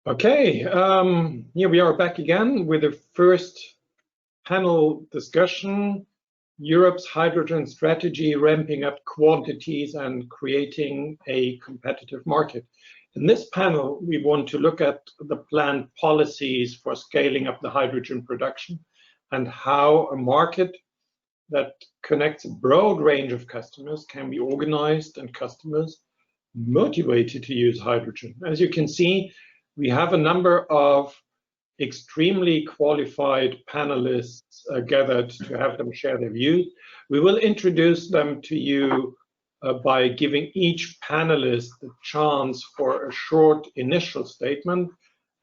Okay, here we are back again with the first panel discussion, Europe's hydrogen strategy, ramping up quantities and creating a competitive market. In this panel, we want to look at the planned policies for scaling up the hydrogen production and how a market that connects a broad range of customers can be organized and customers motivated to use hydrogen. As you can see, we have a number of extremely qualified panelists gathered to have them share their views. We will introduce them to you by giving each panelist the chance for a short initial statement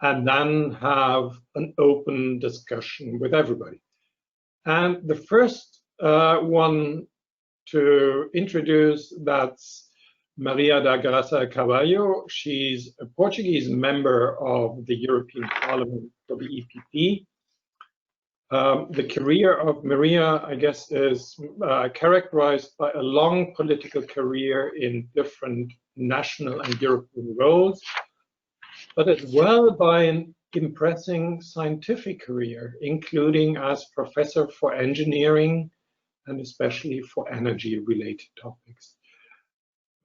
and then have an open discussion with everybody. And the first one to introduce, that's Maria da Graça Caballo. She's a Portuguese member of the European Parliament for the EPP. The career of Maria, I guess, is characterized by a long political career in different national and European roles, but as well by an impressive scientific career, including as professor for engineering and especially for energy-related topics.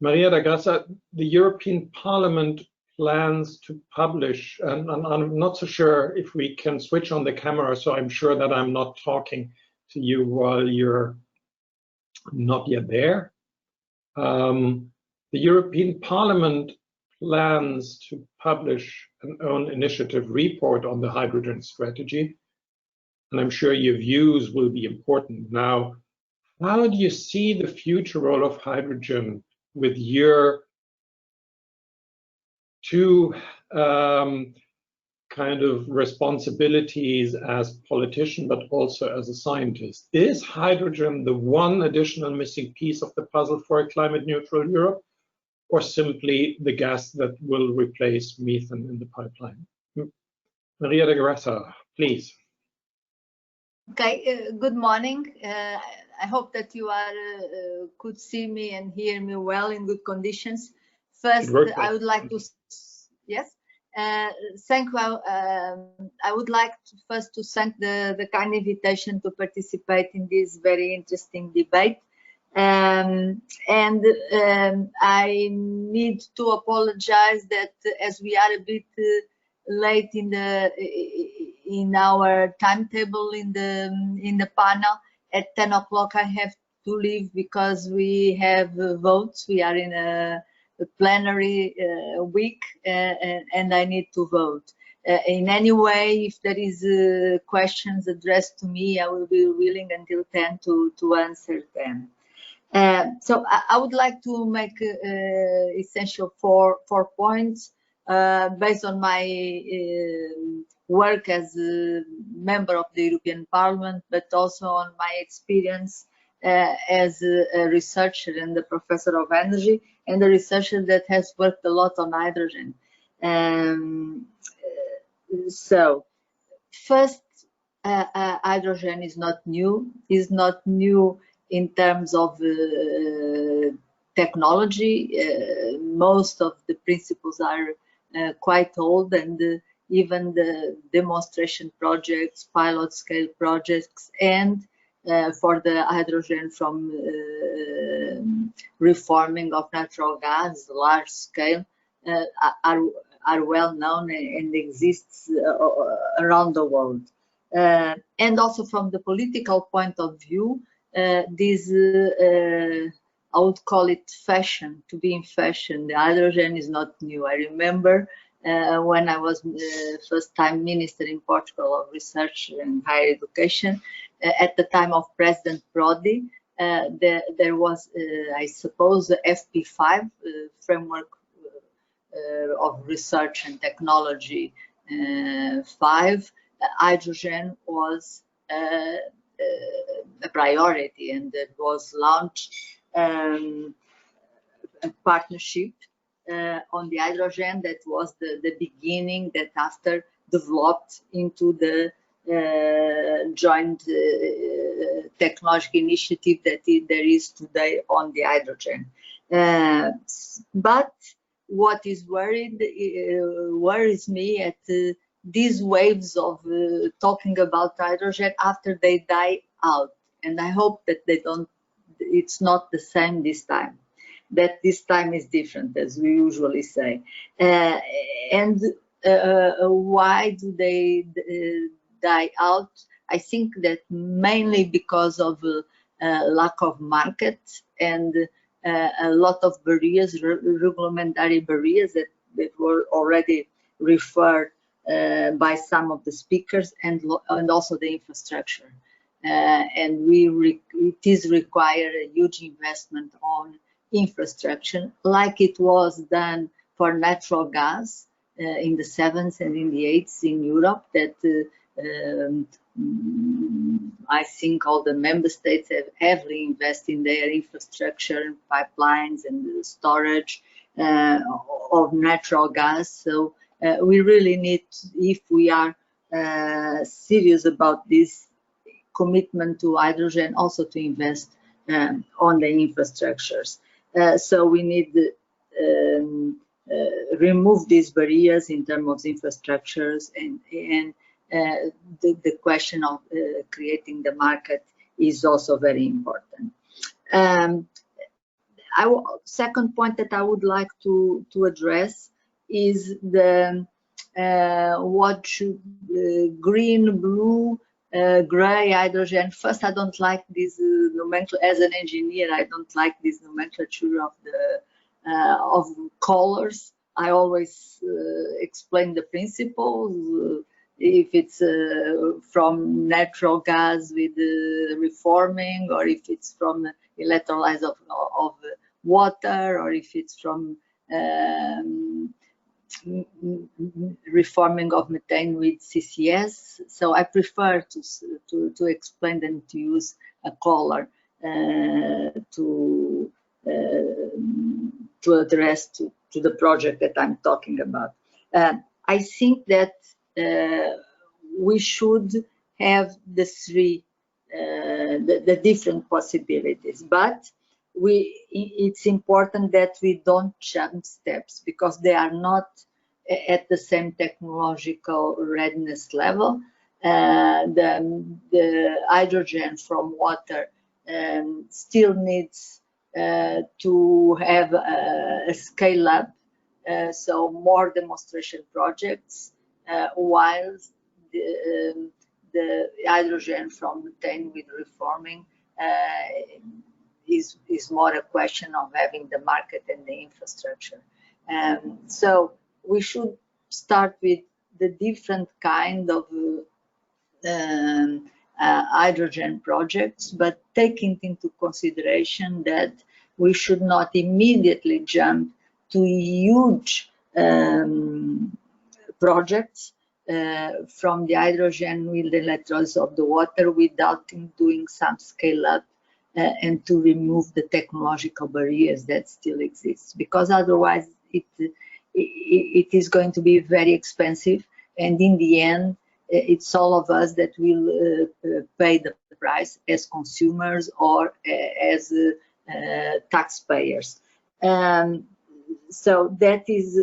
Maria da Graça, the European Parliament plans to publish, and I'm not so sure if we can switch on the camera, so I'm sure that I'm not talking to you while you're not yet there. The European Parliament plans to publish an own initiative report on the hydrogen strategy, and I'm sure your views will be important. Now, how do you see the future role of hydrogen with your two kind of responsibilities as politician, but also as a scientist? Is hydrogen the one additional missing piece of the puzzle for a climate neutral Europe, or simply the gas that will replace methane in the pipeline? Maria da Graça, please. Okay, good morning. I hope that you could see me and hear me well in good conditions. First, I would like to, yes, thank you. I would like to first to thank the kind invitation to participate in this very interesting debate. I need to apologize that as we are a bit late in our timetable in the panel, at 10 o'clock I have to leave because we have votes. We are in a plenary week and I need to vote. In any way, if there is questions addressed to me, I will be willing until 10 to answer them. So I would like to make essential four points based on my work as a member of the European Parliament, but also on my experience as a researcher and a professor of energy and a researcher that has worked a lot on hydrogen. So first, hydrogen is not new. Is not new in terms of technology. Most of the principles are quite old, and even the demonstration projects, pilot scale projects, and for the hydrogen from reforming of natural gas, large scale, are well known and exists around the world. And also from the political point of view, this I would call it fashion, to be in fashion. The hydrogen is not new. I remember when I was first time minister in Portugal of research and higher education, at the time of President Prodi, there was, I suppose, the FP5 framework of research and technology 5. Hydrogen was a priority, and it was launched a partnership on the hydrogen that was the beginning that after developed into the joint technological initiative that there is today on the hydrogen. But what is worries me at these waves of talking about hydrogen after they die out, and I hope that they don't. It's not the same this time. That this time is different, as we usually say. And why do they die out? I think that mainly because of lack of market and a lot of barriers, regulatory barriers that were already referred by some of the speakers, and also the infrastructure. And it is required a huge investment on infrastructure, like it was done for natural gas in the 70s and in the 80s in Europe, that I think all the member states have heavily invested in their infrastructure, pipelines and storage of natural gas. So we really need, if we are serious about this commitment to hydrogen, also to invest on the infrastructures. So we need to remove these barriers in terms of infrastructures, and the question of creating the market is also very important. Second point that I would like to address is the what should green, blue, gray, hydrogen. First, I don't like this nomenclature. As an engineer, I don't like this nomenclature of the of colors. I always explain the principles. If it's from natural gas with reforming, or if it's from electrolysis of water, or if it's from reforming of methane with CCS. So I prefer to explain than to use a color to address to the project that I'm talking about. I think that we should have the three, the different possibilities, but it's important that we don't jump steps, because they are not at the same technological readiness level. The hydrogen from water still needs to have a scale up, so more demonstration projects, while the hydrogen from methane with reforming is more a question of having the market and the infrastructure. So we should start with the different kind of hydrogen projects, but taking into consideration that we should not immediately jump to huge projects from the hydrogen with the electrolysis of the water without doing some scale up and to remove the technological barriers that still exist, because otherwise it is going to be very expensive, and in the end it's all of us that will pay the price as consumers or as taxpayers. So that is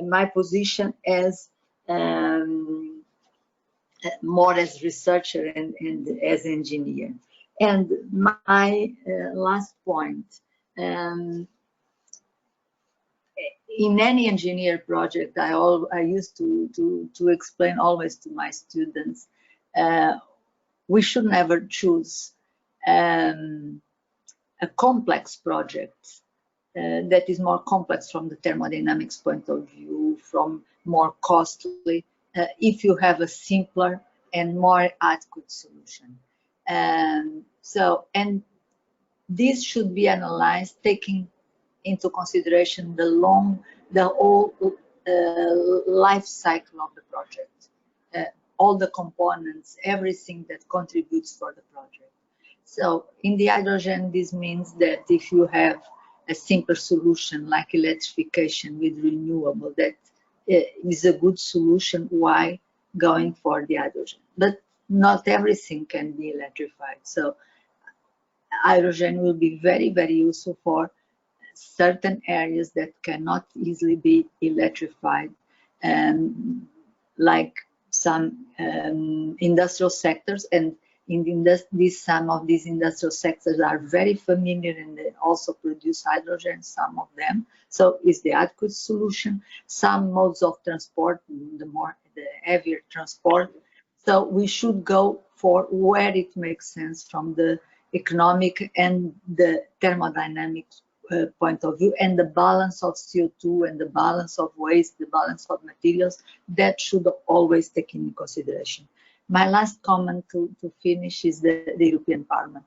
my position as more as researcher and as engineer. And my last point, in any engineer project, I used to explain always to my students, we should never choose a complex project that is more complex from the thermodynamics point of view, from more costly, if you have a simpler and more adequate solution. And this should be analyzed taking into consideration the whole life cycle of the project, all the components, everything that contributes for the project. So in the hydrogen, this means that if you have a simple solution like electrification with renewable, that is a good solution, why going for the hydrogen? But not everything can be electrified. So hydrogen will be very, very useful for certain areas that cannot easily be electrified, like some industrial sectors, and some of these industrial sectors are very familiar and they also produce hydrogen, some of them. So is the adequate solution. Some modes of transport, the heavier transport. So we should go for where it makes sense from the economic and the thermodynamics point of view, and the balance of CO2 and the balance of waste, the balance of materials, that should always take into consideration. My last comment to finish is the European Parliament.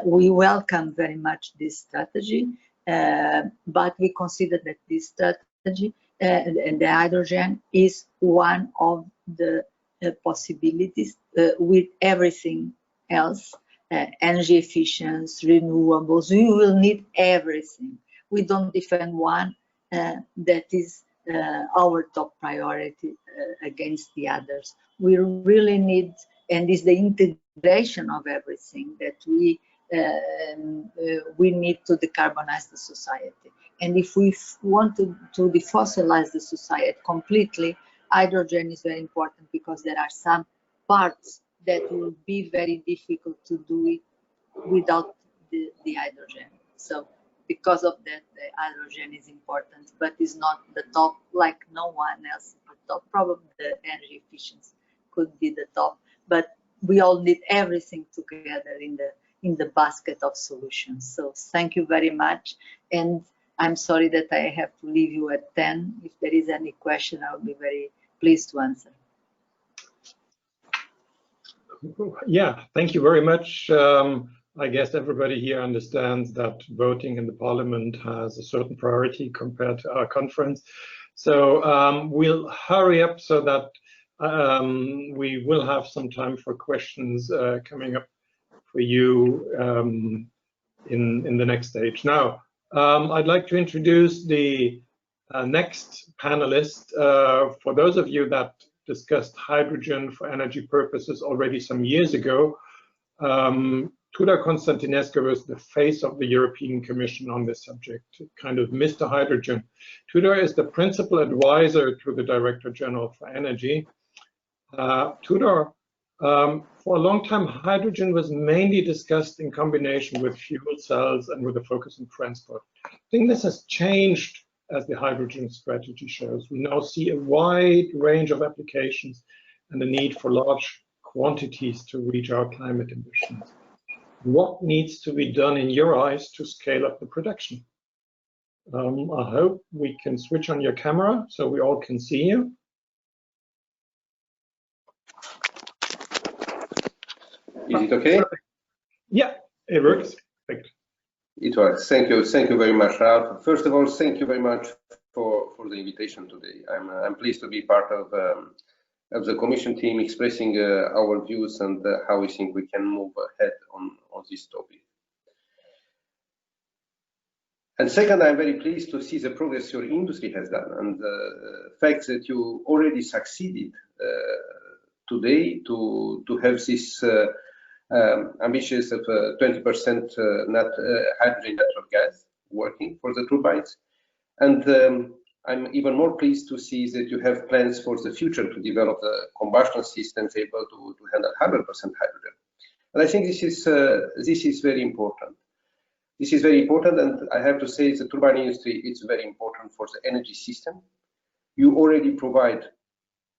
We welcome very much this strategy, but we consider that this strategy and the hydrogen is one of the possibilities with everything else. Energy efficiency, renewables, we will need everything. We don't defend one that is our top priority against the others. We really need, and it's the integration of everything that we need to decarbonize the society. And if we want to defossilize the society completely, hydrogen is very important, because there are some parts that will be very difficult to do it without the hydrogen. So because of that, the hydrogen is important, but is not the top, like no one else the top. Probably the energy efficiency could be the top, but we all need everything together in the basket of solutions. So thank you very much, and I'm sorry that I have to leave you at 10. If there is any question, I'll be very pleased to answer. Yeah, thank you very much. I guess everybody here understands that voting in the Parliament has a certain priority compared to our conference. So we'll hurry up so that we will have some time for questions coming up for you in the next stage. Now, I'd like to introduce the next panelist. For those of you that discussed hydrogen for energy purposes already some years ago, Tudor Constantinescu was the face of the European Commission on this subject, kind of Mr. Hydrogen. Tudor is the principal advisor to the Director General for Energy. Tudor, for a long time, hydrogen was mainly discussed in combination with fuel cells and with a focus on transport. I think this has changed as the hydrogen strategy shows. We now see a wide range of applications and the need for large quantities to reach our climate ambitions. What needs to be done in your eyes to scale up the production? I hope we can switch on your camera so we all can see you. Is it okay? Yeah, it works. Perfect. It works. Thank you very much, Ralph. First of all, thank you very much for the invitation today. I'm pleased to be part of the Commission team, expressing our views and how we think we can move ahead on this topic. And second, I'm very pleased to see the progress your industry has done, and the fact that you already succeeded today to have this ambitious of 20% hydrogen natural gas working for the turbines. And I'm even more pleased to see that you have plans for the future to develop the combustion systems able to handle 100% hydrogen. And I think this is very important. This is very important, and I have to say the turbine industry is very important for the energy system. You already provide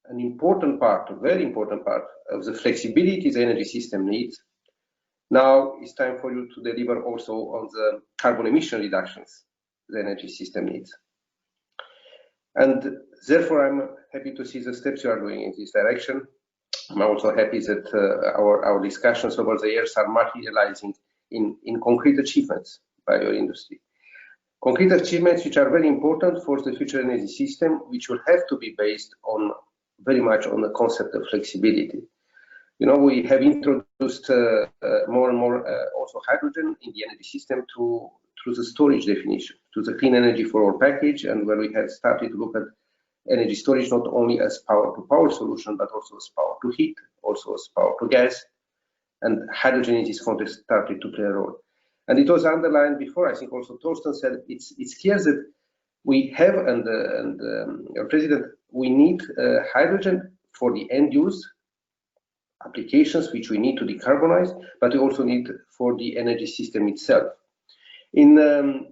an important part, a very important part of the flexibility the energy system needs. Now it's time for you to deliver also on the carbon emission reductions the energy system needs. And therefore, I'm happy to see the steps you are doing in this direction. I'm also happy that our discussions over the years are materializing in concrete achievements by your industry. Concrete achievements which are very important for the future energy system, which will have to be based on very much on the concept of flexibility. You know, we have introduced more and more also hydrogen in the energy system through the storage definition, to the clean energy for all package, and where we have started to look at energy storage not only as power to power solution, but also as power to heat, also as power to gas, and hydrogen in this context started to play a role. And it was underlined before, I think also Torsten said, it's clear that we have, President, we need hydrogen for the end use applications which we need to decarbonize, but we also need for the energy system itself. In the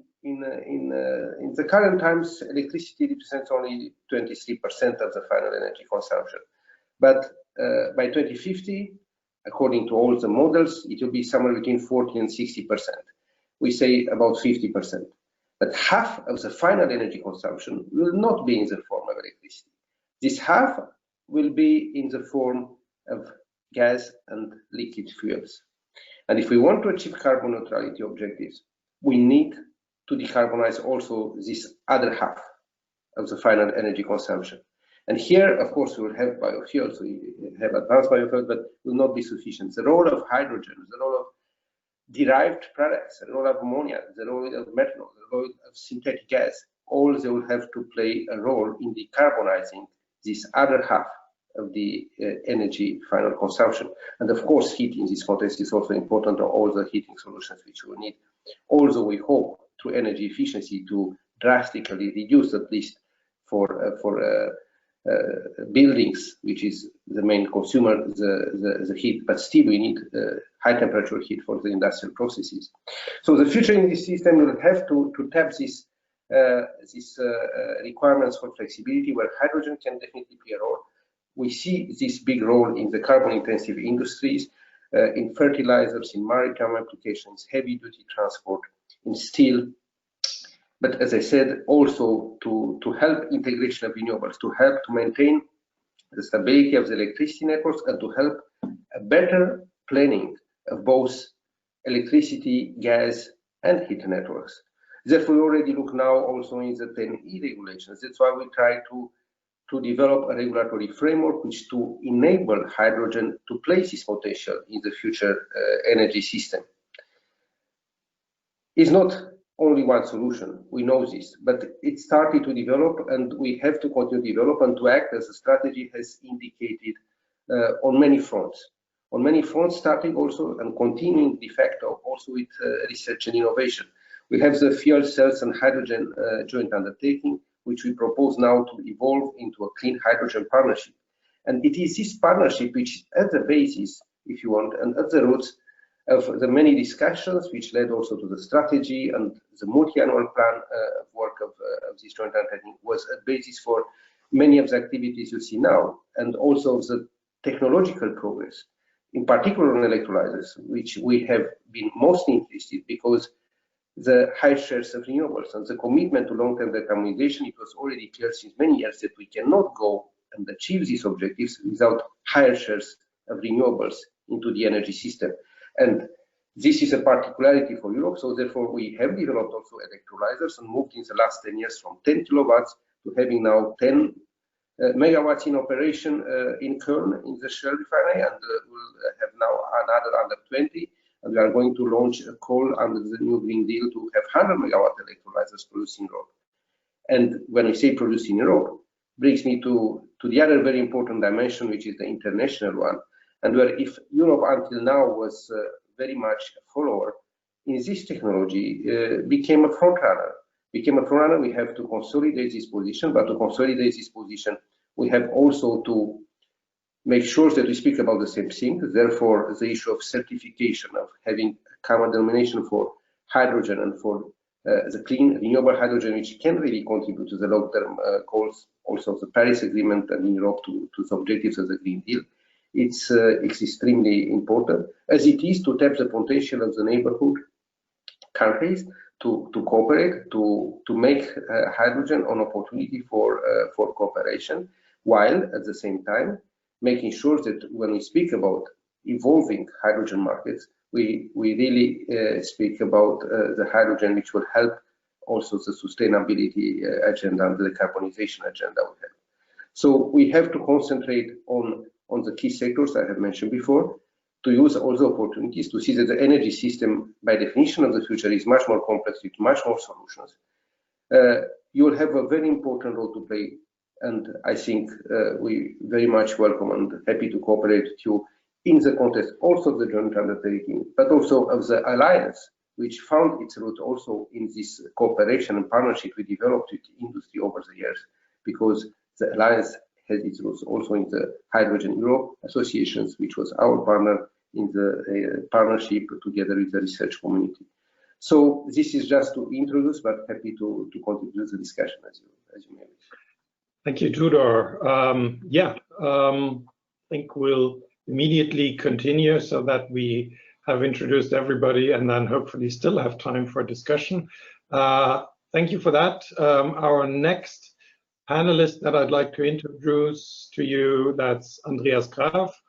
current times, electricity represents only 23% of the final energy consumption. But by 2050, according to all the models, it will be somewhere between 40 and 60%. We say about 50%. But half of the final energy consumption will not be in the form of electricity. This half will be in the form of gas and liquid fuels. And if we want to achieve carbon neutrality objectives, we need to decarbonize also this other half of the final energy consumption. And here, of course, we will have biofuels, we have advanced biofuels, but will not be sufficient. The role of hydrogen, the role of derived products, the role of ammonia, the role of methanol, the role of synthetic gas, all they will have to play a role in decarbonizing this other half of the energy final consumption. And of course, heat in this context is also important, or all the heating solutions which we will need. Also, we hope through energy efficiency to drastically reduce, at least for buildings, which is the main consumer, the heat, but still we need high temperature heat for the industrial processes. So the future energy system will have to tap these requirements for flexibility, where hydrogen can definitely play a role. We see this big role in the carbon intensive industries, in fertilizers, in maritime applications, heavy duty transport, in steel. But as I said, also to help integration of renewables, to help to maintain the stability of the electricity networks, and to help a better planning of both electricity, gas, and heat networks. Therefore, we already look now also in the 10E regulations. That's why we try to develop a regulatory framework which to enable hydrogen to place its potential in the future energy system. It's not only one solution, we know this, but it started to develop, and we have to continue to develop and to act as the strategy has indicated on many fronts. On many fronts, starting also and continuing de facto also with research and innovation. We have the fuel cells and hydrogen joint undertaking, which we propose now to evolve into a clean hydrogen partnership. And it is this partnership which is at the basis, if you want, and at the roots of the many discussions which led also to the strategy, and the multi-annual plan work of this joint undertaking was a basis for many of the activities you see now, and also the technological progress, in particular on electrolyzers, which we have been most interested because the high shares of renewables and the commitment to long-term decarbonization, it was already clear since many years that we cannot go and achieve these objectives without higher shares of renewables into the energy system. And this is a particularity for Europe, so therefore we have developed also electrolyzers and moved in the last 10 years from 10 kilowatts to having now 10 megawatts in operation in Köln in the Shell refinery, and we'll have now another under 20. And we are going to launch a call under the new Green Deal to have 100 megawatt electrolyzers produced in Europe. And when we say produced in Europe, brings me to the other very important dimension, which is the international one. And where if Europe until now was very much a follower in this technology, became a front runner. We have to consolidate this position, but to consolidate this position, we have also to make sure that we speak about the same thing. Therefore, the issue of certification, of having a common denomination for hydrogen and for the clean renewable hydrogen, which can really contribute to the long-term goals, also of the Paris Agreement, and in Europe to the objectives of the Green Deal. It's extremely important, as it is to tap the potential of the neighborhood countries to cooperate, to make hydrogen an opportunity for cooperation, while at the same time making sure that when we speak about evolving hydrogen markets, we really speak about the hydrogen which will help also the sustainability agenda and the decarbonization agenda we have. So we have to concentrate on the key sectors I have mentioned before, to use all the opportunities to see that the energy system, by definition of the future, is much more complex with much more solutions. You will have a very important role to play, and I think we very much welcome and happy to cooperate with you in the context also of the joint undertaking, but also of the alliance which found its root also in this cooperation and partnership we developed with industry over the years, because the alliance has its roots also in the Hydrogen Europe associations, which was our partner in the partnership together with the research community. So this is just to introduce, but happy to contribute to the discussion as you may wish. Thank you, Tudor. I think we'll immediately continue so that we have introduced everybody and then hopefully still have time for discussion. Thank you for that. Our next panelist that I'd like to introduce to you, that's Andreas Kraft,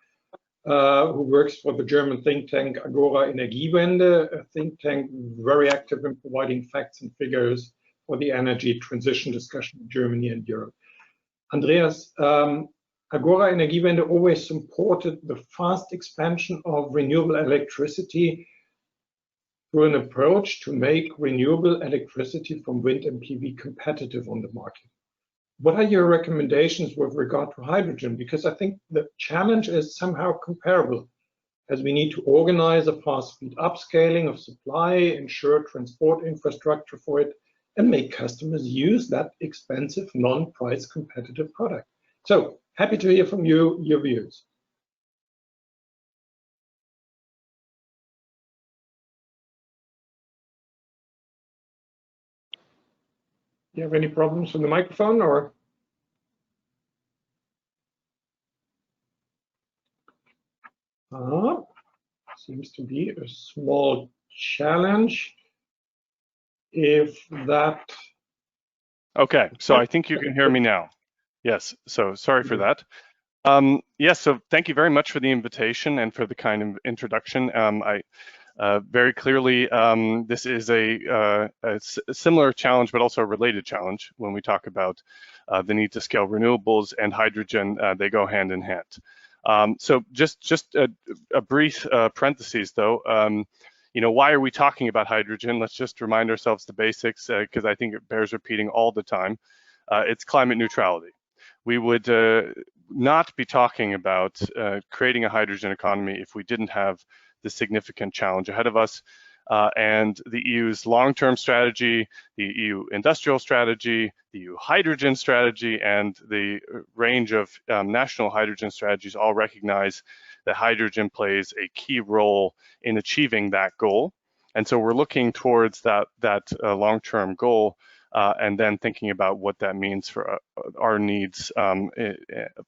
who works for the German think tank Agora Energiewende, a think tank very active in providing facts and figures for the energy transition discussion in Germany and Europe. Andreas, Agora Energiewende always supported the fast expansion of renewable electricity through an approach to make renewable electricity from wind and PV competitive on the market. What are your recommendations with regard to hydrogen? Because I think the challenge is somehow comparable, as we need to organize a fast-speed upscaling of supply, ensure transport infrastructure for it, and make customers use that expensive, non-price competitive product. So happy to hear from you, your views. Do you have any problems with the microphone, or? Seems to be a small challenge. If that. Okay, so I think you can hear me now. Yes, so sorry for that. Yes, so thank you very much for the invitation and for the kind of introduction. Very clearly, this is a similar challenge, but also a related challenge when we talk about the need to scale renewables and hydrogen. They go hand in hand. So just a brief parentheses, though. You know, why are we talking about hydrogen? Let's just remind ourselves the basics, because I think it bears repeating all the time. It's climate neutrality. We would not be talking about creating a hydrogen economy if we didn't have the significant challenge ahead of us. And the EU's long-term strategy, the EU industrial strategy, the EU hydrogen strategy, and the range of national hydrogen strategies all recognize that hydrogen plays a key role in achieving that goal. And so we're looking towards that long-term goal and then thinking about what that means for our needs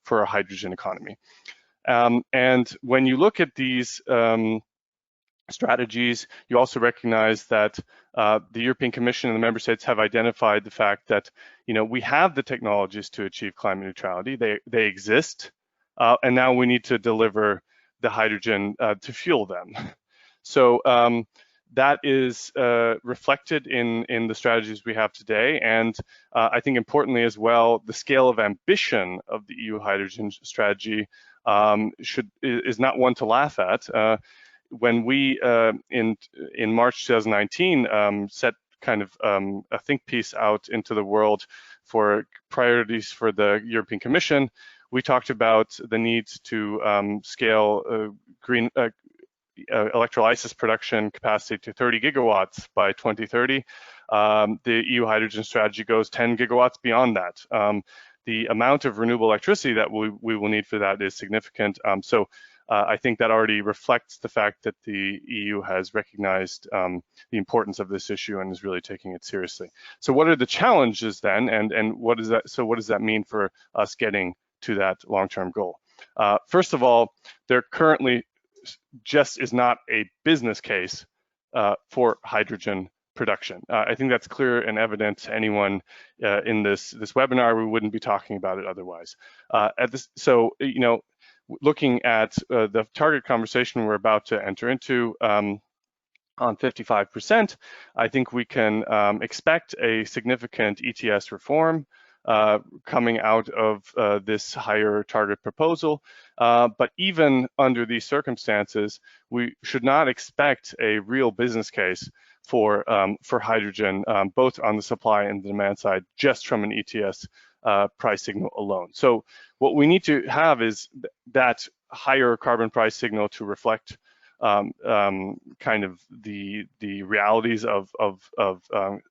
for a hydrogen economy. And when you look at these strategies, you also recognize that the European Commission and the member states have identified the fact that, you know, we have the technologies to achieve climate neutrality. They exist, and now we need to deliver the hydrogen to fuel them. So that is reflected in the strategies we have today, and I think importantly as well, the scale of ambition of the EU hydrogen strategy is not one to laugh at. When we in March 2019 set kind of a think piece out into the world for priorities for the European Commission, we talked about the need to scale green electrolysis production capacity to 30 gigawatts by 2030. The EU hydrogen strategy goes 10 gigawatts beyond that. The amount of renewable electricity that we will need for that is significant. So I think that already reflects the fact that the EU has recognized the importance of this issue and is really taking it seriously. So what are the challenges then, and what does that mean for us getting to that long-term goal? First of all, there currently just is not a business case for hydrogen production. I think that's clear and evident to anyone in this webinar. We wouldn't be talking about it otherwise. So, you know, looking at the target conversation we're about to enter into on 55%, I think we can expect a significant ETS reform coming out of this higher target proposal. But even under these circumstances, we should not expect a real business case for hydrogen, both on the supply and the demand side, just from an ETS price signal alone. So what we need to have is that higher carbon price signal to reflect kind of the realities of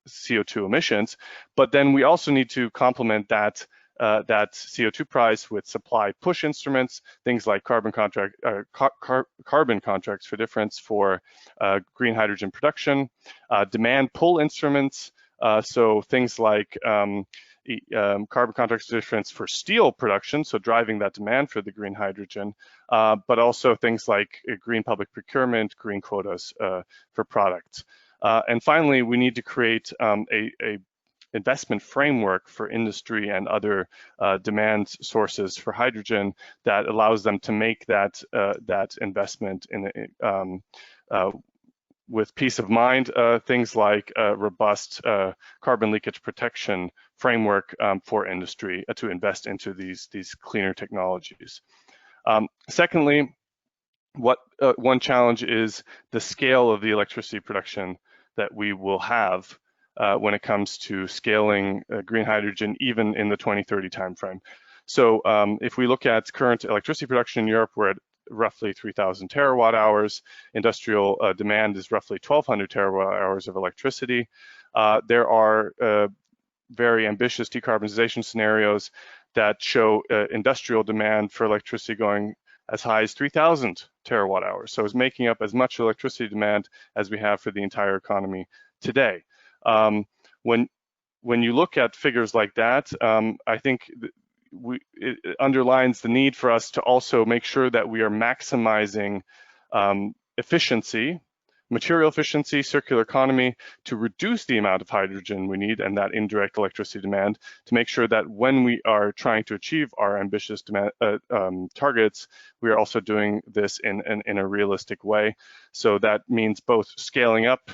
CO2 emissions. But then we also need to complement that CO2 price with supply push instruments, things like carbon contracts for difference for green hydrogen production, demand pull instruments, so things like carbon contracts difference for steel production, so driving that demand for the green hydrogen, but also things like green public procurement, green quotas for products. And finally, we need to create a investment framework for industry and other demand sources for hydrogen that allows them to make that investment in with peace of mind, things like robust carbon leakage protection framework for industry to invest into these cleaner technologies. Secondly, one challenge is the scale of the electricity production that we will have when it comes to scaling green hydrogen, even in the 2030 timeframe. So if we look at current electricity production in Europe, we're at roughly 3,000 terawatt hours. Industrial demand is roughly 1,200 terawatt hours of electricity. There are very ambitious decarbonization scenarios that show industrial demand for electricity going as high as 3,000 terawatt hours. So it's making up as much electricity demand as we have for the entire economy today. When you look at figures like that, I think it underlines the need for us to also make sure that we are maximizing efficiency, material efficiency, circular economy, to reduce the amount of hydrogen we need and that indirect electricity demand, to make sure that when we are trying to achieve our ambitious demand, targets, we are also doing this in a realistic way. So that means both scaling up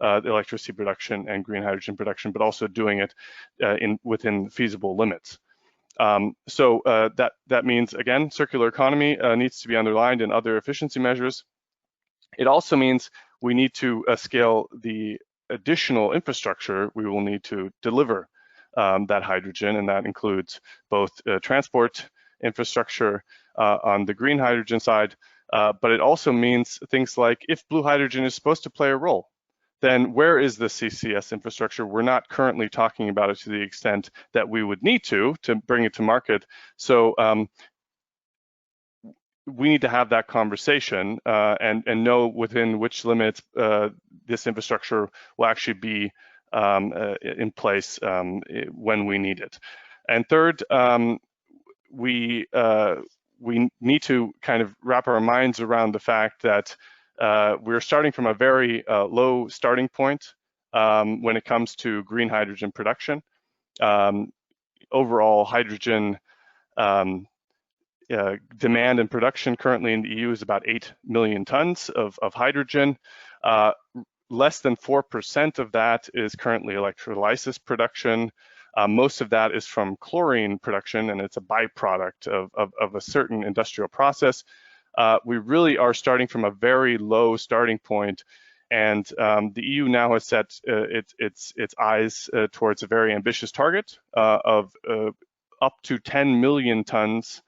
the electricity production and green hydrogen production, but also doing it within feasible limits. So that means, again, circular economy needs to be underlined in other efficiency measures. It also means we need to scale the additional infrastructure we will need to deliver that hydrogen, and that includes both transport infrastructure on the green hydrogen side, but it also means things like if blue hydrogen is supposed to play a role, then where is the CCS infrastructure? We're not currently talking about it to the extent that we would need to bring it to market. So we need to have that conversation and know within which limits this infrastructure will actually be in place when we need it. And third, we need to kind of wrap our minds around the fact that we're starting from a very low starting point when it comes to green hydrogen production. Overall hydrogen demand and production currently in the EU is about 8 million tons of hydrogen. Less than 4% of that is currently electrolysis production. Most of that is from chlorine production, and it's a byproduct of a certain industrial process. We really are starting from a very low starting point, and the EU now has set its eyes towards a very ambitious target of up to 10 million tons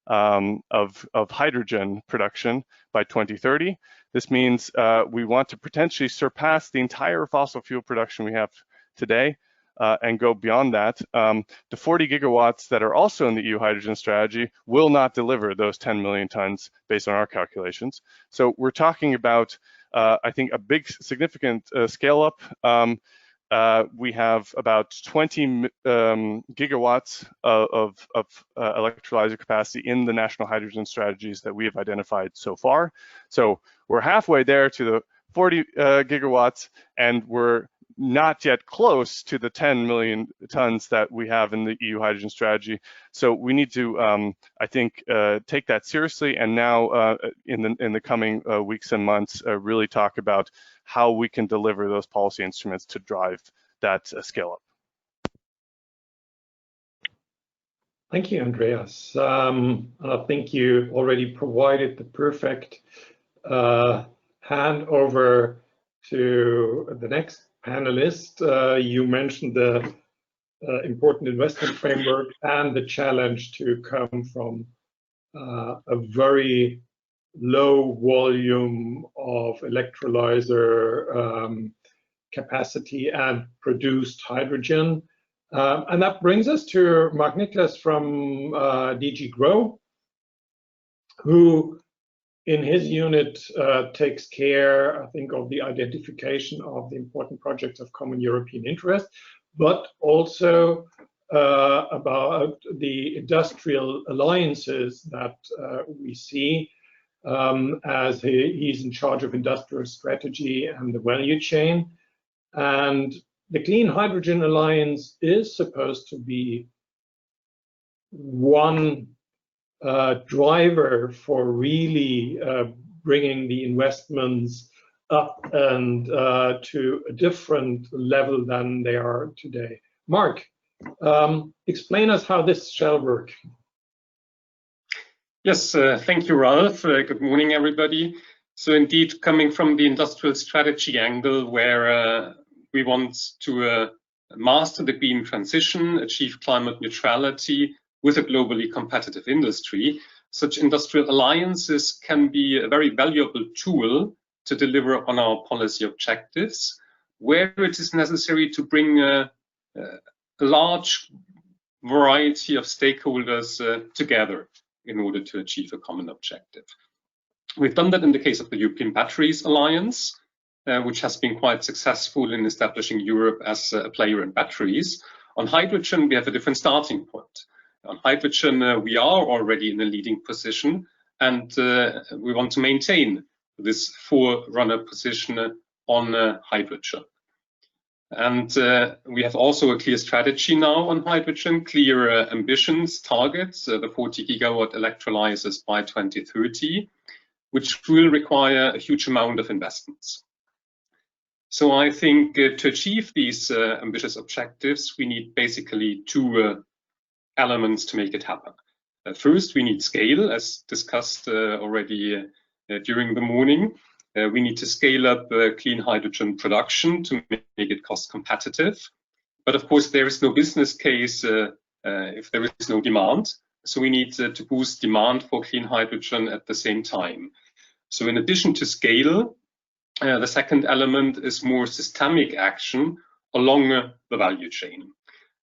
of hydrogen production by 2030. This means we want to potentially surpass the entire fossil fuel production we have today and go beyond that. The 40 gigawatts that are also in the EU hydrogen strategy will not deliver those 10 million tons based on our calculations. So we're talking about, I think, a big significant scale up. We have about 20 gigawatts of electrolyzer capacity in the national hydrogen strategies that we have identified so far. So we're halfway there to the 40 gigawatts, and we're not yet close to the 10 million tons that we have in the EU hydrogen strategy. So we need to, I think, take that seriously, and now in the coming weeks and months, really talk about how we can deliver those policy instruments to drive that scale up. Thank you, Andreas. I think you already provided the perfect handover to the next panelist. You mentioned the important investment framework and the challenge to come from a very low volume of electrolyzer capacity and produced hydrogen. And that brings us to Mark Nicklas from DG Grow, who in his unit takes care, I think, of the identification of the important projects of common European interest, but also about the industrial alliances that we see, as he's in charge of industrial strategy and the value chain. And the Clean Hydrogen Alliance is supposed to be one driver for really bringing the investments up and to a different level than they are today. Mark, explain us how this shall work. Yes, thank you, Ralph. Good morning, everybody. So indeed, coming from the industrial strategy angle, where we want to master the green transition, achieve climate neutrality with a globally competitive industry, such industrial alliances can be a very valuable tool to deliver on our policy objectives, where it is necessary to bring a large variety of stakeholders together in order to achieve a common objective. We've done that in the case of the European Batteries Alliance, which has been quite successful in establishing Europe as a player in batteries. On hydrogen, we have a different starting point. On hydrogen, we are already in a leading position, and we want to maintain this forerunner position on hydrogen. And we have also a clear strategy now on hydrogen, clear ambitions, targets, the 40 gigawatt electrolyzers by 2030, which will require a huge amount of investments. So I think to achieve these ambitious objectives, we need basically two elements to make it happen. First, we need scale, as discussed already during the morning. We need to scale up clean hydrogen production to make it cost competitive. But of course, there is no business case if there is no demand. So we need to boost demand for clean hydrogen at the same time. So in addition to scale, the second element is more systemic action along the value chain.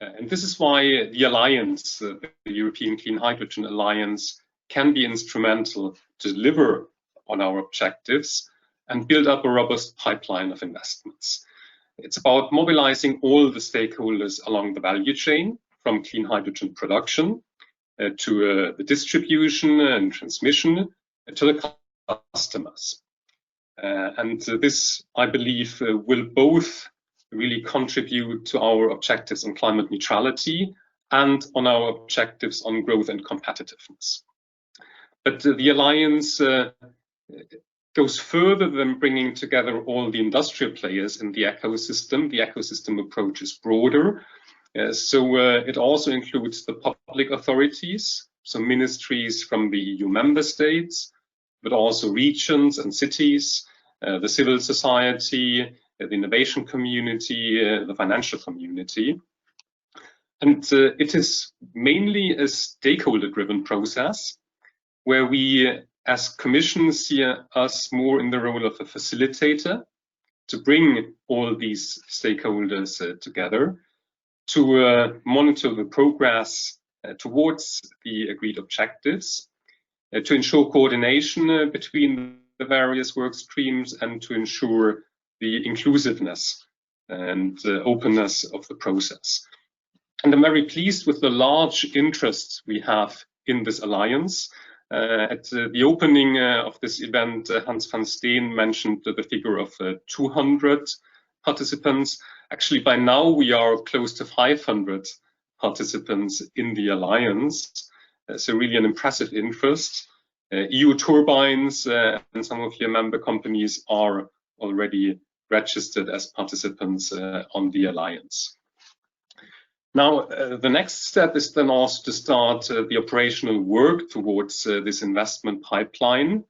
And this is why the alliance, the European Clean Hydrogen Alliance, can be instrumental to deliver on our objectives and build up a robust pipeline of investments. It's about mobilizing all the stakeholders along the value chain, from clean hydrogen production to the distribution and transmission to the customers. And this, I believe, will both really contribute to our objectives on climate neutrality and on our objectives on growth and competitiveness. But the alliance goes further than bringing together all the industrial players in the ecosystem. The ecosystem approach is broader. So it also includes the public authorities, so ministries from the EU member states, but also regions and cities, the civil society, the innovation community, the financial community. And it is mainly a stakeholder-driven process where we, as Commission, see us more in the role of a facilitator to bring all these stakeholders together, to monitor the progress towards the agreed objectives, to ensure coordination between the various work streams, and to ensure the inclusiveness and openness of the process. And I'm very pleased with the large interest we have in this alliance. At the opening of this event, Hans van Steen mentioned the figure of 200 participants. Actually, by now we are close to 500 participants in the alliance. So really an impressive interest. EUTurbines and some of your member companies are already registered as participants on the alliance. Now, the next step is then also to start the operational work towards this investment pipeline.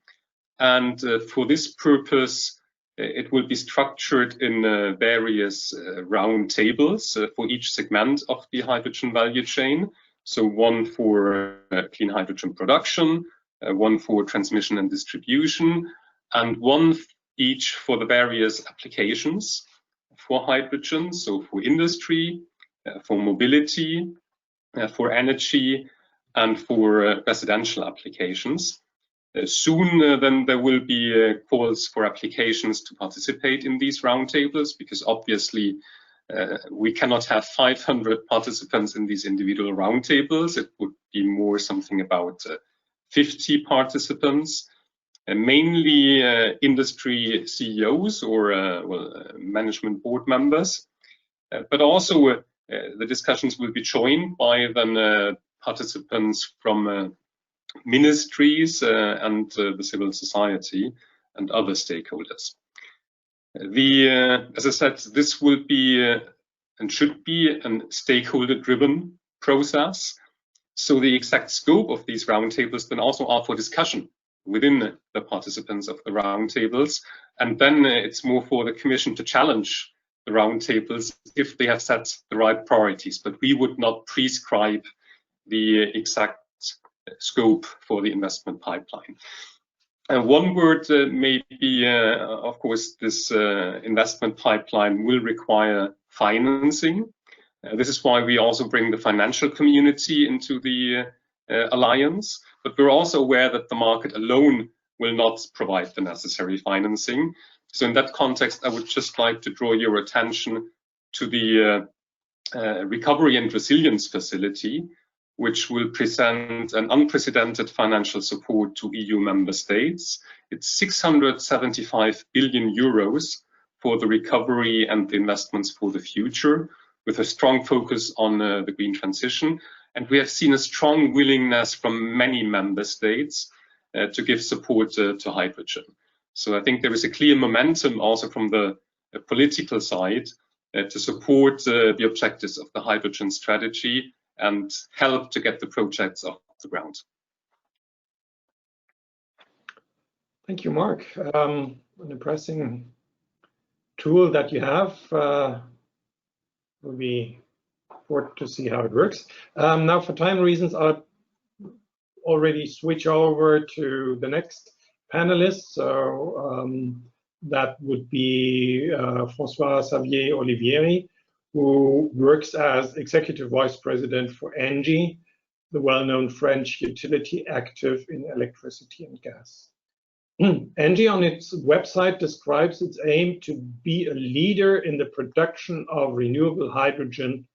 And for this purpose, it will be structured in various round tables for each segment of the hydrogen value chain. So one for clean hydrogen production, one for transmission and distribution, and one each for the various applications for hydrogen, so for industry, for mobility, for energy, and for residential applications. Soon then there will be calls for applications to participate in these roundtables, because obviously we cannot have 500 participants in these individual roundtables. It would be more something about 50 participants, mainly industry CEOs or management board members, but also the discussions will be joined by then participants from ministries and the civil society and other stakeholders. As I said, this will be and should be a stakeholder-driven process. So the exact scope of these roundtables then also are for discussion within the participants of the roundtables, and then it's more for the Commission to challenge the roundtables if they have set the right priorities. But we would not prescribe the exact scope for the investment pipeline. And one word may be, of course, this investment pipeline will require financing. This is why we also bring the financial community into the alliance, but we're also aware that the market alone will not provide the necessary financing. So in that context, I would just like to draw your attention to the Recovery and Resilience Facility, which will present an unprecedented financial support to EU member states. It's 675 billion euros for the recovery and the investments for the future, with a strong focus on the green transition. And we have seen a strong willingness from many member states to give support to hydrogen. So I think there is a clear momentum also from the political side to support the objectives of the hydrogen strategy and help to get the projects off the ground. Thank you, Mark. An impressive tool that you have. Will be forward to see how it works. Now, for time reasons, I'll already switch over to the next panelist. So that would be François-Xavier Olivieri, who works as Executive Vice President for Engie, the well-known French utility active in electricity and gas. Engie on its website describes its aim to be a leader in the production of renewable hydrogen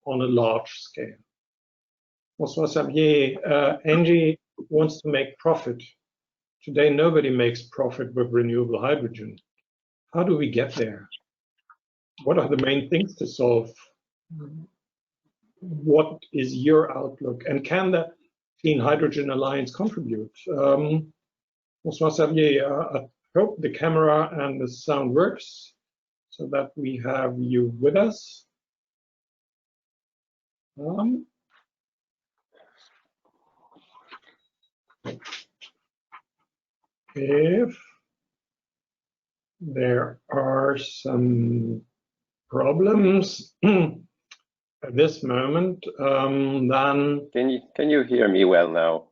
on a large scale. François-Xavier, Engie wants to make profit. Today, nobody makes profit with renewable hydrogen. How do we get there? What are the main things to solve? What is your outlook? And can the Clean Hydrogen Alliance contribute? François-Xavier, I hope the camera and the sound works so that we have you with us. If there are some problems at this moment, then can you hear me well now?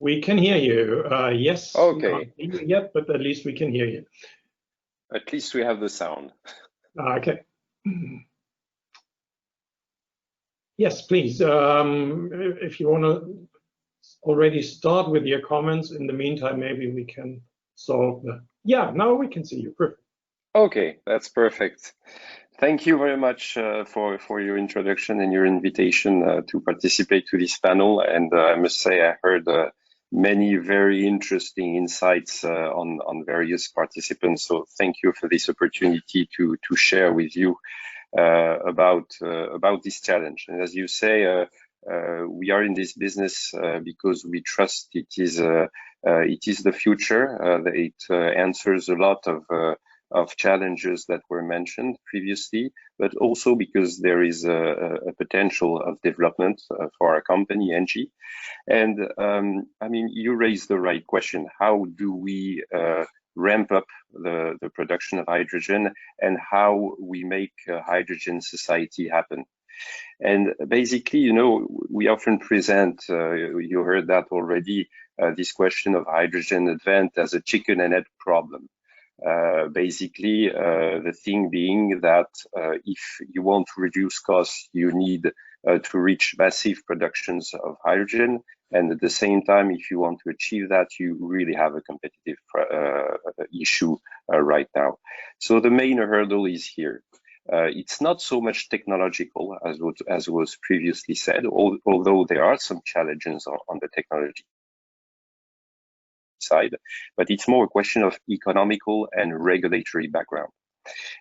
We can hear you. Yes. Okay. Not hear you yet, but at least we can hear you. At least we have the sound. Okay. Yes, please. If you want to already start with your comments, in the meantime, maybe we can solve the. Yeah, now we can see you. Perfect. Okay, that's perfect. Thank you very much for your introduction and your invitation to participate to this panel. And I must say, I heard many very interesting insights on various participants. So thank you for this opportunity to share with you about this challenge. And as you say, we are in this business because we trust it is the future. It answers a lot of challenges that were mentioned previously, but also because there is a potential of development for our company, Engie. And I mean, you raised the right question. How do we ramp up the production of hydrogen, and how we make hydrogen society happen? And basically, you know, we often present, you heard that already, this question of hydrogen advent as a chicken and egg problem. Basically, the thing being that if you want to reduce costs, you need to reach massive productions of hydrogen. And at the same time, if you want to achieve that, you really have a competitive issue right now. So the main hurdle is here. It's not so much technological as was previously said, although there are some challenges on the technology side, but it's more a question of economical and regulatory background.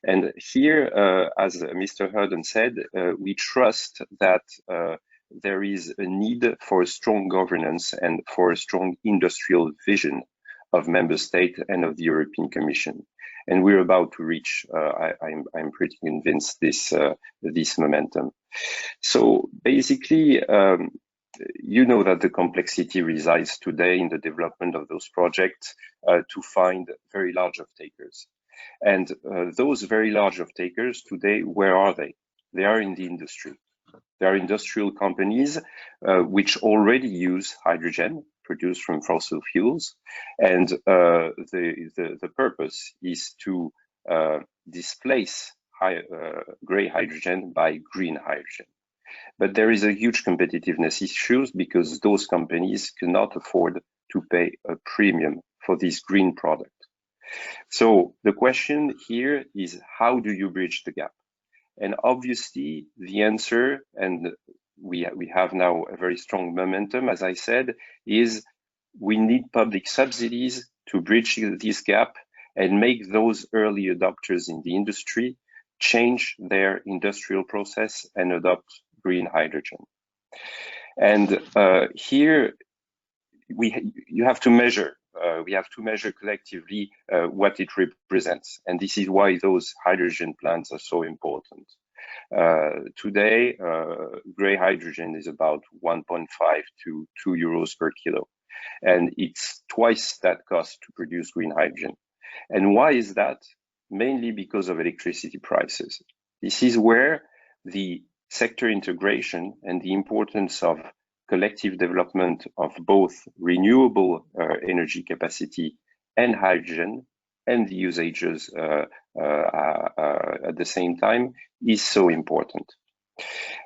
And here, as Mr. Hurden said, we trust that there is a need for a strong governance and for a strong industrial vision of member states and of the European Commission. And we're about to reach, I'm pretty convinced, this momentum. So basically, you know that the complexity resides today in the development of those projects to find very large off-takers. And those very large off-takers today, where are they? They are in the industry. There are industrial companies which already use hydrogen produced from fossil fuels, and the purpose is to displace gray hydrogen by green hydrogen. But there is a huge competitiveness issues because those companies cannot afford to pay a premium for this green product. So the question here is, how do you bridge the gap? And obviously the answer, and we have now a very strong momentum, as I said, is we need public subsidies to bridge this gap and make those early adopters in the industry change their industrial process and adopt green hydrogen. And here you have to measure. We have to measure collectively what it represents. And this is why those hydrogen plants are so important. Today, gray hydrogen is about 1.5 to 2 euros per kilo. And it's twice that cost to produce green hydrogen. And why is that? Mainly because of electricity prices. This is where the sector integration and the importance of collective development of both renewable energy capacity and hydrogen and the usages at the same time is so important.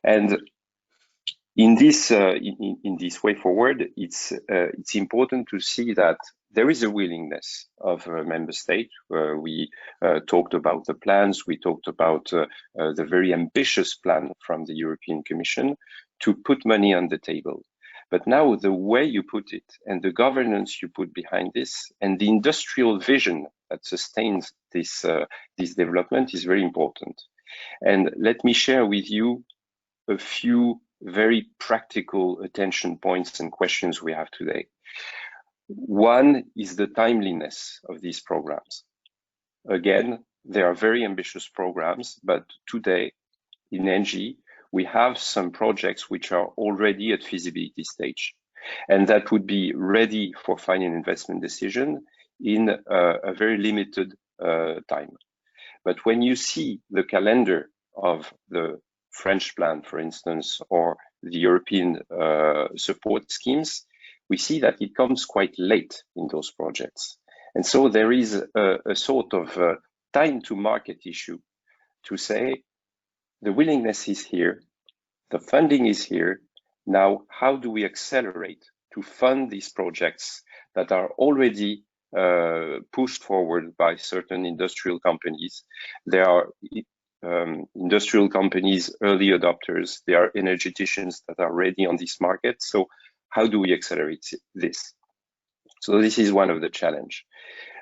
And in this way forward, it's important to see that there is a willingness of member states. We talked about the plans, we talked about the very ambitious plan from the European Commission to put money on the table. But now the way you put it and the governance you put behind this and the industrial vision that sustains this development is very important. And let me share with you a few very practical attention points and questions we have today. One is the timeliness of these programs. Again, they are very ambitious programs, but today in Engie, we have some projects which are already at feasibility stage, and that would be ready for final investment decision in a very limited time. But when you see the calendar of the French plan, for instance, or the European support schemes, we see that it comes quite late in those projects. And so there is a sort of time to market issue to say, the willingness is here, the funding is here. Now, how do we accelerate to fund these projects that are already pushed forward by certain industrial companies? There are industrial companies, early adopters, there are energeticians that are ready on this market. So how do we accelerate this? So this is one of the challenges.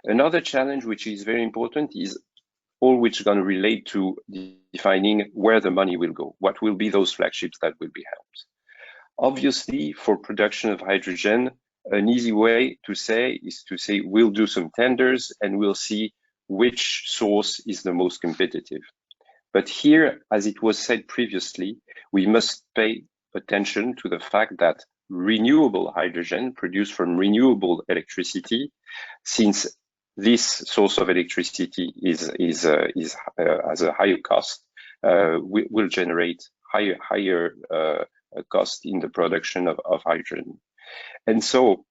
Another challenge which is very important is all which is going to relate to defining where the money will go. What will be those flagships that will be helped? Obviously, for production of hydrogen, an easy way to say is to say we'll do some tenders and we'll see which source is the most competitive. But here, as it was said previously, we must pay attention to the fact that renewable hydrogen produced from renewable electricity, since this source of electricity is has a higher cost, will generate higher cost in the production of hydrogen. And so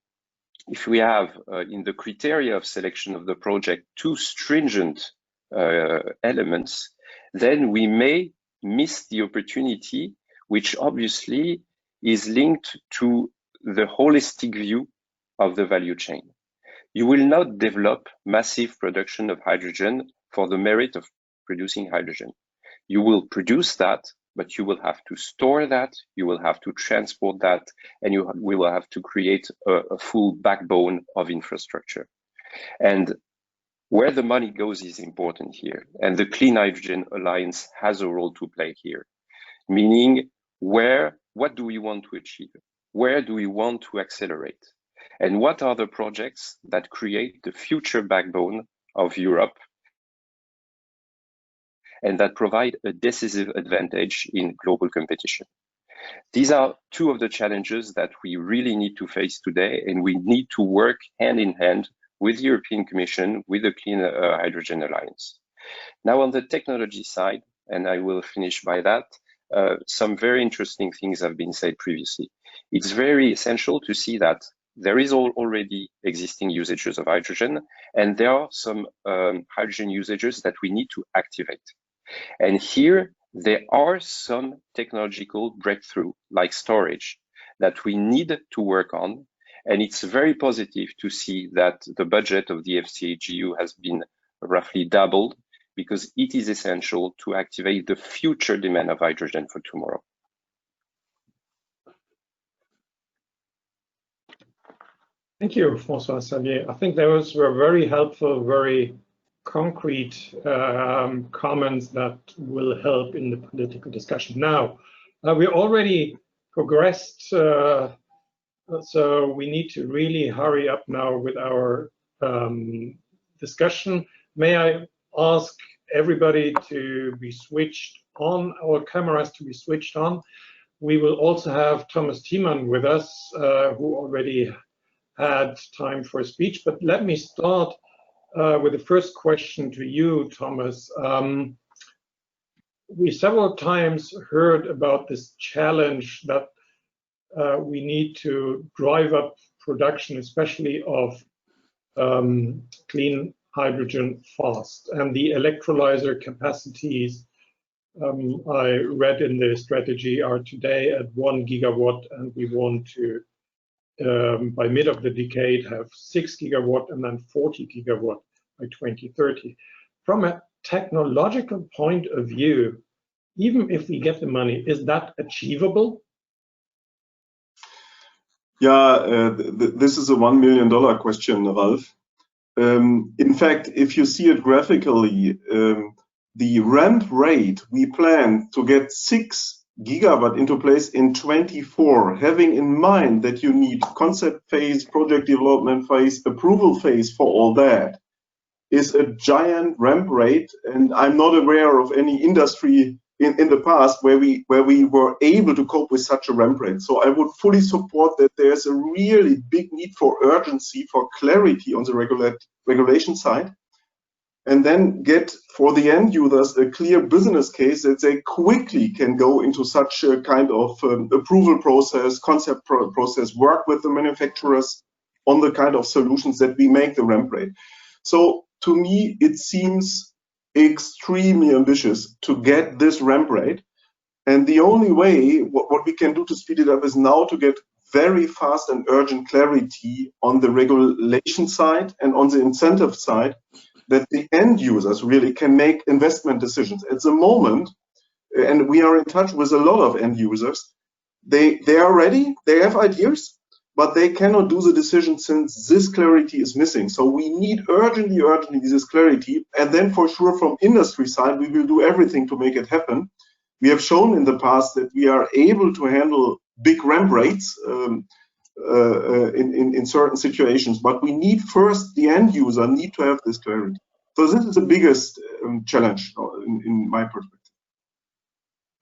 if we have in the criteria of selection of the project too stringent elements, then we may miss the opportunity, which obviously is linked to the holistic view of the value chain. You will not develop massive production of hydrogen for the merit of producing hydrogen. You will produce that, but you will have to store that, you will have to transport that, and we will have to create a full backbone of infrastructure. And where the money goes is important here. And the Clean Hydrogen Alliance has a role to play here, meaning what do we want to achieve? Where do we want to accelerate? And what are the projects that create the future backbone of Europe and that provide a decisive advantage in global competition? These are two of the challenges that we really need to face today, and we need to work hand in hand with the European Commission, with the Clean Hydrogen Alliance. Now on the technology side, and I will finish by that, some very interesting things have been said previously. It's very essential to see that there is already existing usages of hydrogen, and there are some hydrogen usages that we need to activate. And here, there are some technological breakthrough, like storage, that we need to work on. And it's very positive to see that the budget of the FCAGU has been roughly doubled, because it is essential to activate the future demand of hydrogen for tomorrow. Thank you, François-Xavier. I think those were very helpful, very concrete comments that will help in the political discussion. Now, we already progressed, so we need to really hurry up now with our discussion. May I ask everybody to be switched on, our cameras to be switched on. We will also have Thomas Thiemann with us, who already had time for a speech, but let me start with the first question to you, Thomas. We several times heard about this challenge that we need to drive up production, especially of clean hydrogen fast, and the electrolyzer capacities I read in the strategy are today at 1 gigawatt, and we want to by mid of the decade have 6 gigawatt and then 40 gigawatt by 2030. From a technological point of view, even if we get the money, is that achievable? Yeah, this is a $1 million question, Ralf. In fact, if you see it graphically, the ramp rate, we plan to get 6 gigawatt into place in 24, having in mind that you need concept phase, project development phase, approval phase for all that, is a giant ramp rate. And I'm not aware of any industry in the past where we were able to cope with such a ramp rate. So I would fully support that there's a really big need for urgency, for clarity on the regulation side, and then get for the end users a clear business case that they quickly can go into such a kind of approval process, concept process, work with the manufacturers on the kind of solutions that we make the ramp rate. So to me, it seems extremely ambitious to get this ramp rate. And the only way, what we can do to speed it up is now to get very fast and urgent clarity on the regulation side and on the incentive side, that the end users really can make investment decisions. At the moment, and we are in touch with a lot of end users, they are ready, they have ideas, but they cannot do the decision since this clarity is missing. So we need urgently this clarity. And then for sure from industry side, we will do everything to make it happen. We have shown in the past that we are able to handle big ramp rates in certain situations, but we need first, the end user need to have this clarity. So this is the biggest challenge in my perspective.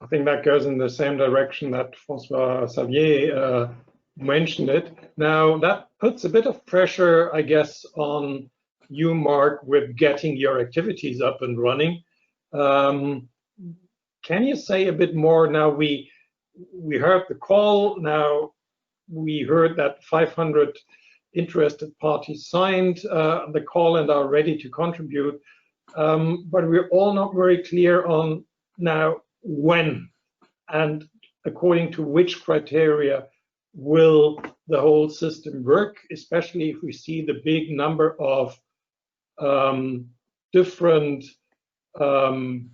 I think that goes in the same direction that François-Xavier mentioned it. Now that puts a bit of pressure, I guess, on you, Mark, with getting your activities up and running. can you say a bit more? Now we heard the call. Now we heard that 500 interested parties signed the call and are ready to contribute. But we're all not very clear on now when and according to which criteria will the whole system work, especially if we see the big number of different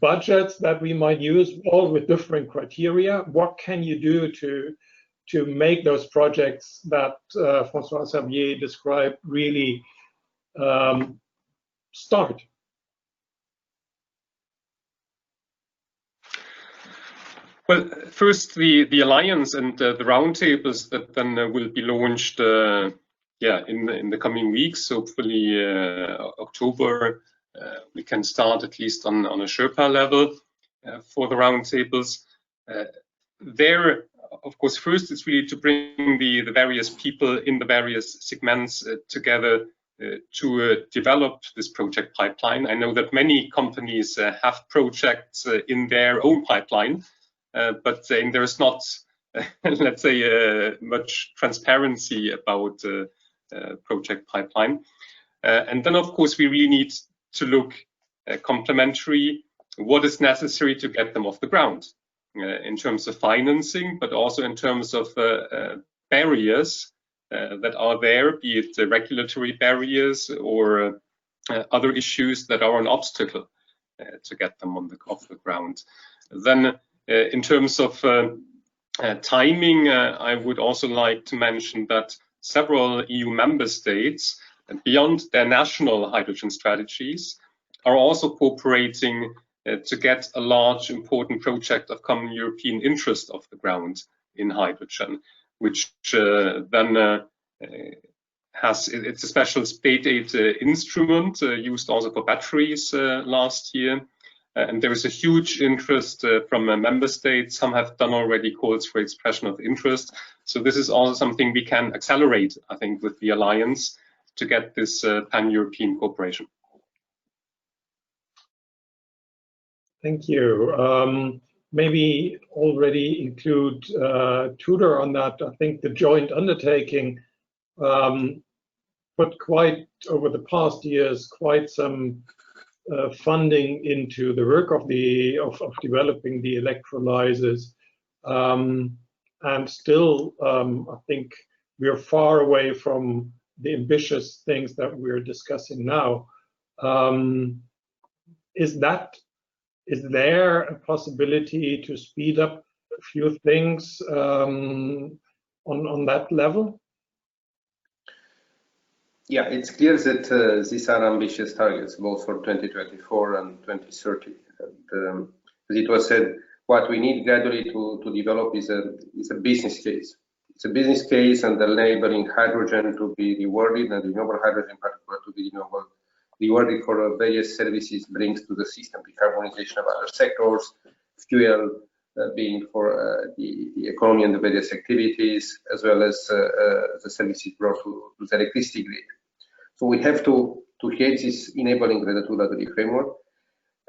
budgets that we might use, all with different criteria. What can you do to make those projects that François-Xavier described really start? Well, first the alliance and the roundtables that then will be launched, in the coming weeks. Hopefully October we can start at least on a Sherpa level for the roundtables. There, of course, first it's really to bring the various people in the various segments together to develop this project pipeline. I know that many companies have projects in their own pipeline. But there's not, let's say, much transparency about project pipeline. And then, of course, we really need to look complementary, what is necessary to get them off the ground in terms of financing, but also in terms of barriers that are there, be it regulatory barriers or other issues that are an obstacle to get them off the ground. Then, in terms of timing, I would also like to mention that several EU member states, beyond their national hydrogen strategies, are also cooperating to get a large, important project of common European interest off the ground in hydrogen, which then it's a special state aid instrument used also for batteries last year. And there is a huge interest from member states. Some have done already calls for expression of interest. So this is also something we can accelerate, I think, with the alliance to get this pan-European cooperation. Thank you. Maybe already include Tudor on that. I think the joint undertaking put quite, over the past years, quite some funding into the work of developing the electrolyzers, and still I think we are far away from the ambitious things that we're discussing now. Is there a possibility to speed up a few things on that level? Yeah, it's clear that these are ambitious targets, both for 2024 and 2030. And, as it was said, what we need gradually to develop is a business case. It's a business case, and enabling hydrogen to be rewarded, and renewable hydrogen in particular to be rewarded for various services brings to the system, decarbonization of other sectors, fuel being for the economy and the various activities, as well as the services brought to the electricity grid. So we have to create this enabling regulatory framework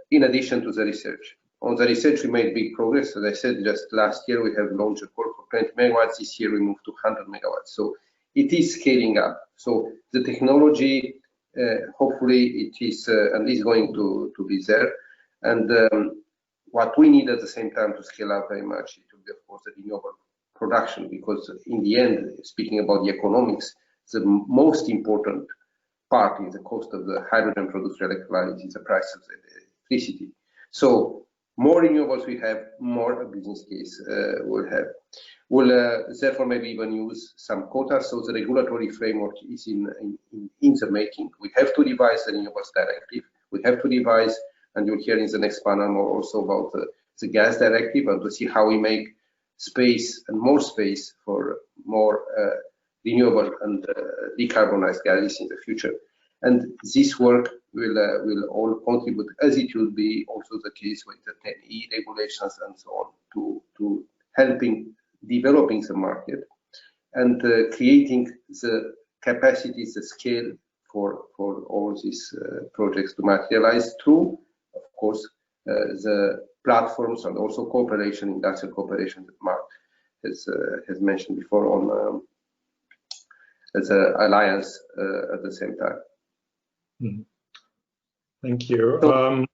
in addition to the research. On the research, we made big progress. As I said, just last year, we have launched a call for 20 megawatts. This year, we moved to 100 megawatts. So it is scaling up. So the technology, hopefully, it is and is going to be there. And what we need at the same time to scale up very much, it will be, of course, the renewable production, because in the end, speaking about the economics, the most important part is the cost of the hydrogen produced for electrolysis, the price of the electricity. So more renewables we have, more a business case we'll have. We'll therefore maybe even use some quotas. So the regulatory framework is in the making. We have to revise the renewables directive. We have to revise, and you'll hear in the next panel more also about the gas directive, and to see how we make space and more space for more renewable and decarbonized gases in the future. And this work will all contribute, as it will be also the case with the 10E regulations and so on, to helping developing the market and creating the capacities, the scale for all these projects to materialize through, of course, the platforms and also cooperation, industrial cooperation that Mark has mentioned before on as an alliance at the same time. Mm-hmm. Thank you. So,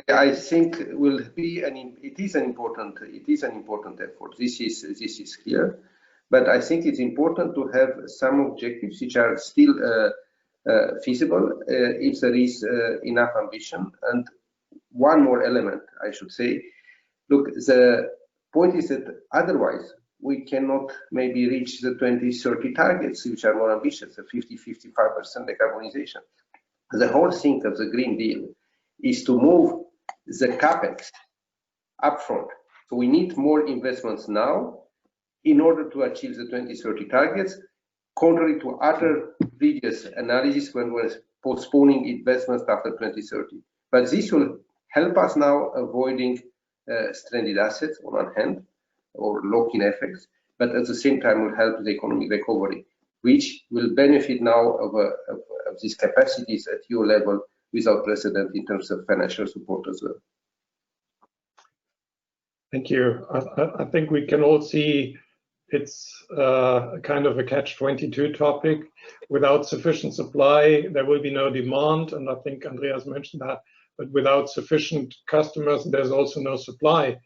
I think it is an important effort. This is clear, but I think it's important to have some objectives which are still feasible if there is enough ambition. And one more element, I should say. Look, the point is that otherwise we cannot maybe reach the 2030 targets, which are more ambitious, the 50-55% decarbonization. The whole thing of the Green Deal is to move the capex upfront. So we need more investments now in order to achieve the 2030 targets, contrary to other previous analysis when we're postponing investments after 2030. But this will help us now avoiding stranded assets on one hand, or lock-in effects, but at the same time will help the economic recovery, which will benefit now of these capacities at EU level without precedent in terms of financial support as well. Thank you. I think we can all see it's kind of a catch-22 topic. Without sufficient supply, there will be no demand, and I think Andreas mentioned that. But without sufficient customers, there's also no supply.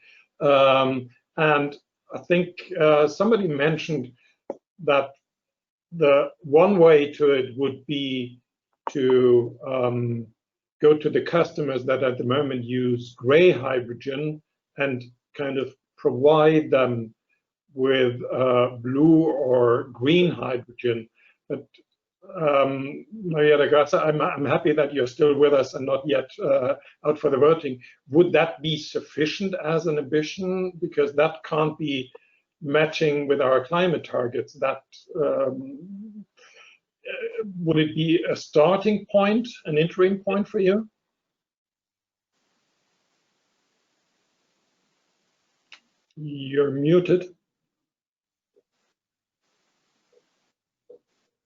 And I think somebody mentioned that the one way to it would be to go to the customers that at the moment use gray hydrogen and kind of provide them with blue or green hydrogen. But Maria de Graça, I'm happy that you're still with us and not yet out for the voting. Would that be sufficient as an ambition? Because that can't be matching with our climate targets. That would it be a starting point, an interim point for you? You're muted.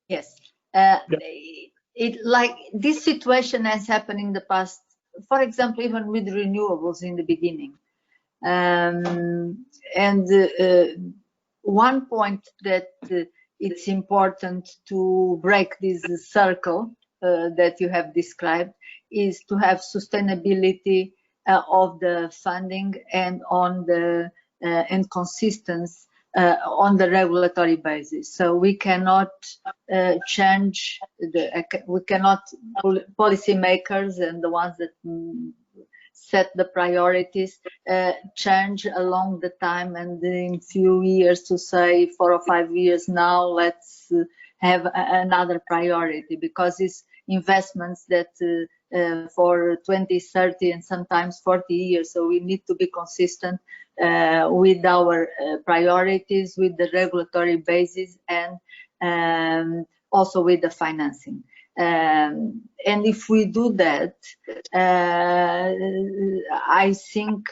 Yes. Like this situation has happened in the past, for example, even with renewables in the beginning. One point that it's important to break this circle that you have described is to have sustainability of the funding and on the and consistency on the regulatory basis. So we cannot change we cannot policymakers and the ones that set the priorities change along the time and in few years to say 4 or 5 years now let's have another priority, because it's investments that for 20, 30 and sometimes 40 years. So we need to be consistent with our priorities, with the regulatory basis, and also with the financing. And if we do that, I think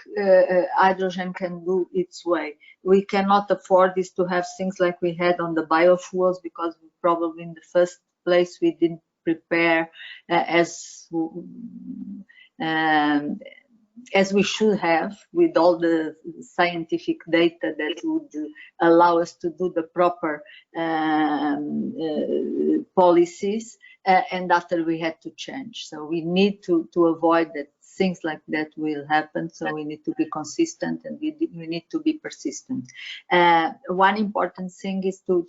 hydrogen can do its way. We cannot afford this to have things like we had on the biofuels, because probably in the first place we didn't prepare as we should have, with all the scientific data that would allow us to do the proper policies, and after we had to change. So we need to avoid that things like that will happen. So we need to be consistent, and we need to be persistent. One important thing is to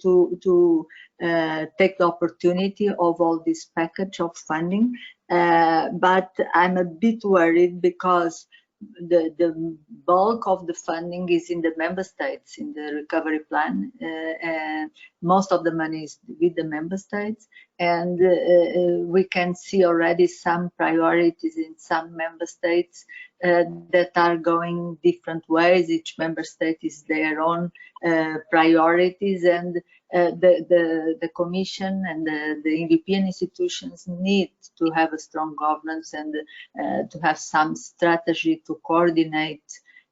take the opportunity of all this package of funding. But I'm a bit worried because the bulk of the funding is in the member states in the recovery plan, and most of the money is with the member states, and we can see already some priorities in some member states that are going different ways. Each member state is their own priorities, and the Commission and the European institutions need to have a strong governance and to have some strategy to coordinate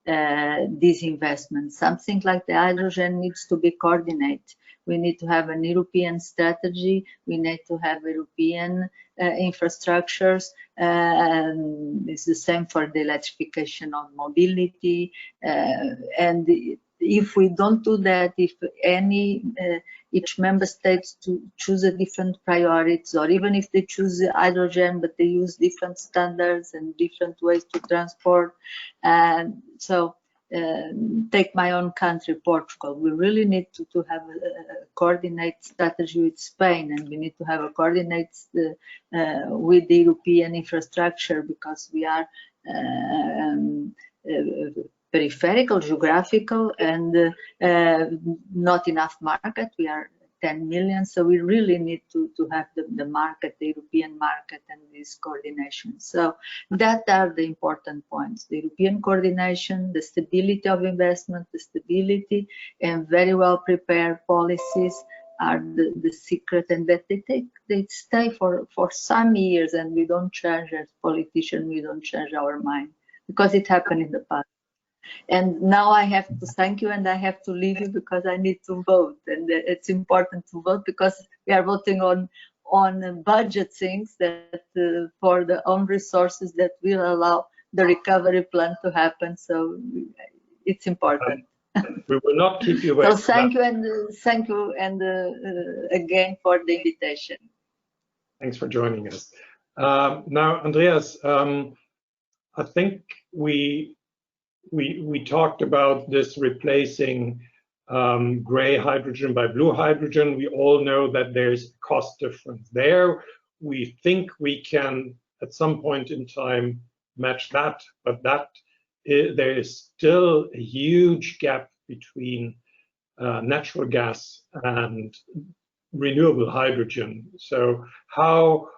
these investments. Something like the hydrogen needs to be coordinated We need to have an European strategy. We need to have European infrastructures. It's the same for the electrification of mobility. And if we don't do that, if each member state to choose a different priorities, or even if they choose hydrogen, but they use different standards and different ways to transport. Take my own country, Portugal. We really need to have a coordinated strategy with Spain, and we need to have a coordinated with the European infrastructure, because we are peripheral, geographical, and not enough market. We are 10 million, so we really need to have the market, the European market, and this coordination. So that are the important points: the European coordination, the stability of investment, the stability, and very well prepared policies are the secret, and that they stay for some years, and we don't change as politicians, we don't change our mind, because it happened in the past. And now I have to thank you, and I have to leave you because I need to vote, and it's important to vote because we are voting on budget things that for the own resources that will allow the recovery plan to happen. So it's important. We will not keep you waiting. So thank you, and again for the invitation. Thanks for joining us. Now, Andreas, I think we talked about this replacing gray hydrogen by blue hydrogen. We all know that there's cost difference there. We think we can, at some point in time, match that, but there is still a huge gap between natural gas and renewable hydrogen. So how,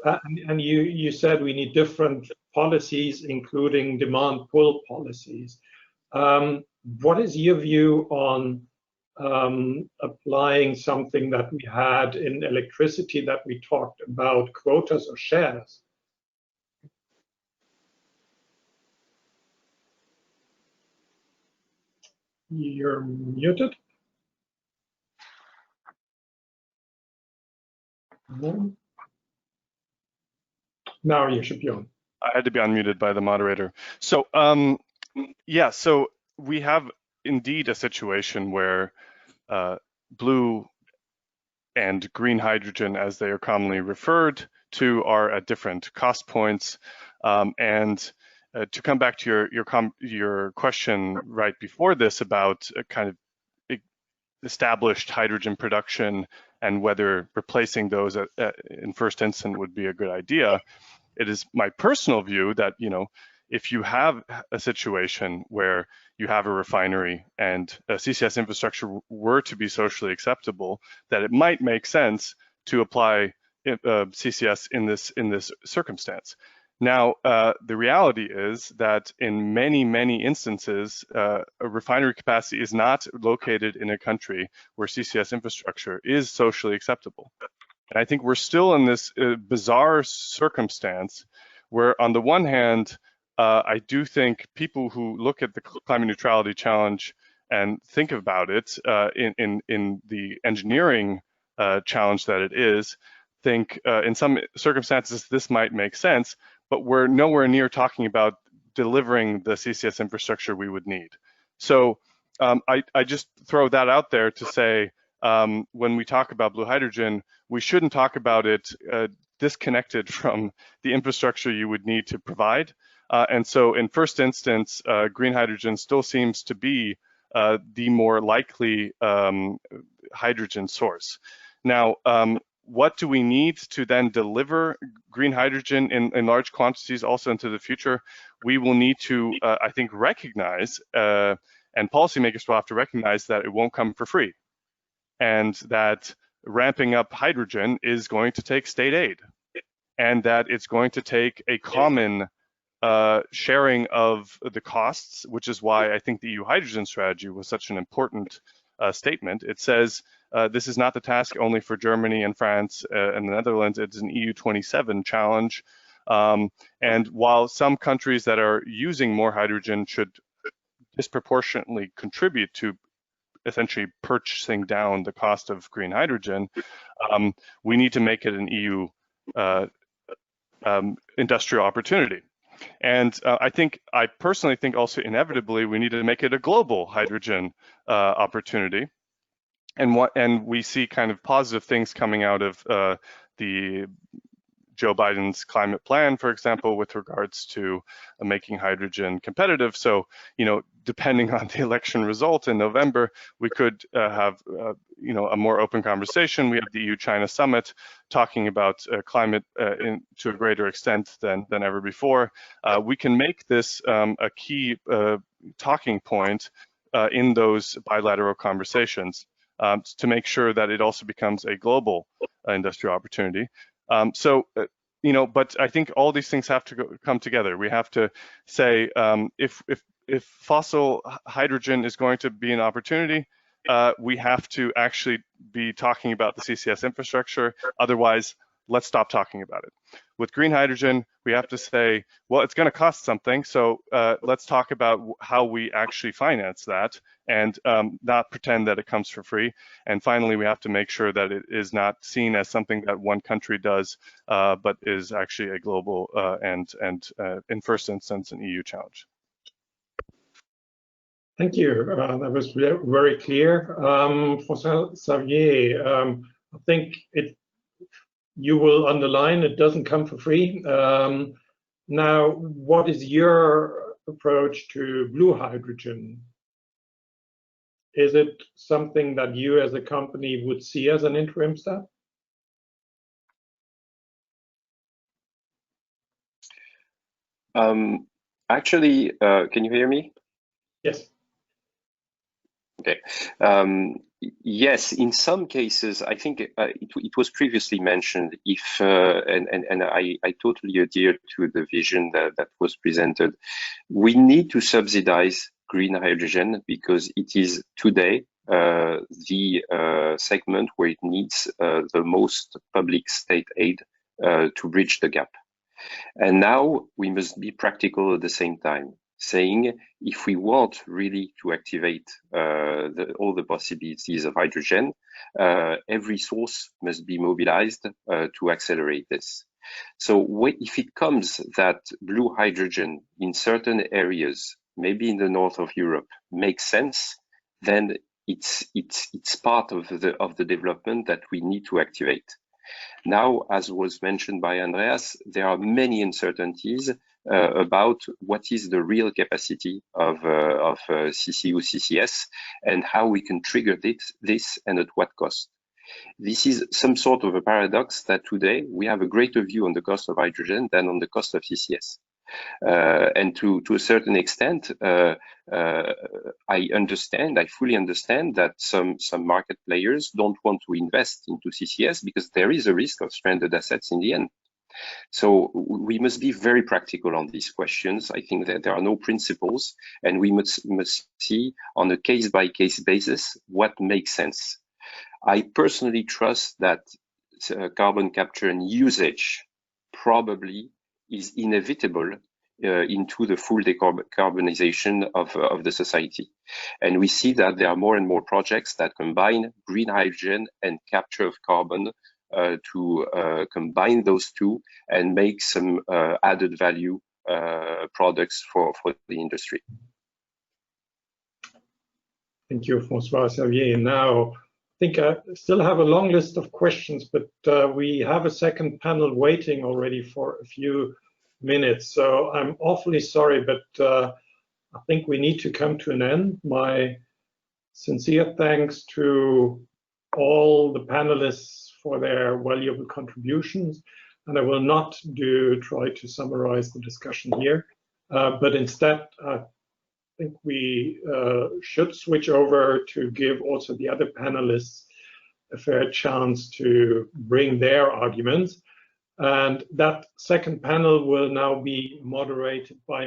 and you said we need different policies, including demand pull policies. What is your view on applying something that we had in electricity that we talked about, quotas or shares? You're muted. No. Now you should be on. I had to be unmuted by the moderator. So yeah, so we have indeed a situation where blue and green hydrogen, as they are commonly referred to, are at different cost points. And to come back to your question right before this about kind of established hydrogen production and whether replacing those in first instance would be a good idea, it is my personal view that, you know, if you have a situation where you have a refinery and a CCS infrastructure were to be socially acceptable, that it might make sense to apply CCS in this circumstance. Now, the reality is that in many instances, a refinery capacity is not located in a country where CCS infrastructure is socially acceptable. And I think we're still in this bizarre circumstance where, on the one hand, I do think people who look at the climate neutrality challenge and think about it in the engineering challenge that it is, think in some circumstances this might make sense, but we're nowhere near talking about delivering the CCS infrastructure we would need. So I just throw that out there to say, when we talk about blue hydrogen, we shouldn't talk about it disconnected from the infrastructure you would need to provide. And so in first instance, green hydrogen still seems to be the more likely hydrogen source. Now, what do we need to then deliver green hydrogen in large quantities also into the future? We will need to, I think, recognize, and policymakers will have to recognize that it won't come for free, and that ramping up hydrogen is going to take state aid, and that it's going to take a common sharing of the costs, which is why I think the EU hydrogen strategy was such an important statement. It says this is not the task only for Germany and France and the Netherlands. It's an EU27 challenge. And while some countries that are using more hydrogen should disproportionately contribute to essentially purchasing down the cost of green hydrogen, we need to make it an EU industrial opportunity. And I personally think also inevitably we need to make it a global hydrogen opportunity. And we see kind of positive things coming out of the Joe Biden's climate plan, for example, with regards to making hydrogen competitive. So, you know, depending on the election result in November, we could have, you know, a more open conversation. We have the EU-China summit talking about climate to a greater extent than ever before. We can make this a key talking point in those bilateral conversations to make sure that it also becomes a global industrial opportunity. You know, but I think all these things have to come together. We have to say if fossil hydrogen is going to be an opportunity, we have to actually be talking about the CCS infrastructure. Otherwise, let's stop talking about it. With green hydrogen, we have to say, well, it's going to cost something. So let's talk about how we actually finance that and not pretend that it comes for free. And finally, we have to make sure that it is not seen as something that one country does, but is actually a global and in first instance, an EU challenge. Thank you. That was very clear. François-Xavier, I think you will underline it doesn't come for free. Now, what is your approach to blue hydrogen? Is it something that you as a company would see as an interim step? Actually, can you hear me? Yes. Okay. Yes, in some cases, I think it was previously mentioned. If and I totally adhere to the vision that was presented. We need to subsidize green hydrogen because it is today the segment where it needs the most public state aid to bridge the gap. And now we must be practical at the same time, saying if we want really to activate all the possibilities of hydrogen, every source must be mobilized to accelerate this. So if it comes that blue hydrogen in certain areas, maybe in the north of Europe, makes sense, then it's part of the development that we need to activate. Now, as was mentioned by Andreas, there are many uncertainties about what is the real capacity of CCU, CCS, and how we can trigger this and at what cost. This is some sort of a paradox that today we have a greater view on the cost of hydrogen than on the cost of CCS. And to a certain extent, I fully understand that some market players don't want to invest into CCS because there is a risk of stranded assets in the end. So we must be very practical on these questions. I think that there are no principles, and we must see on a case-by-case basis what makes sense. I personally trust that carbon capture and usage probably is inevitable into the full decarbonization of the society. And we see that there are more and more projects that combine green hydrogen and capture of carbon to combine those two and make some added value products for the industry. Thank you, François-Xavier. Now, I think I still have a long list of questions, but we have a second panel waiting already for a few minutes. So I'm awfully sorry, but I think we need to come to an end. My sincere thanks to all the panelists for their valuable contributions. And I will not try to summarize the discussion here, but instead, I think we should switch over to give also the other panelists a fair chance to bring their arguments. And that second panel will now be moderated by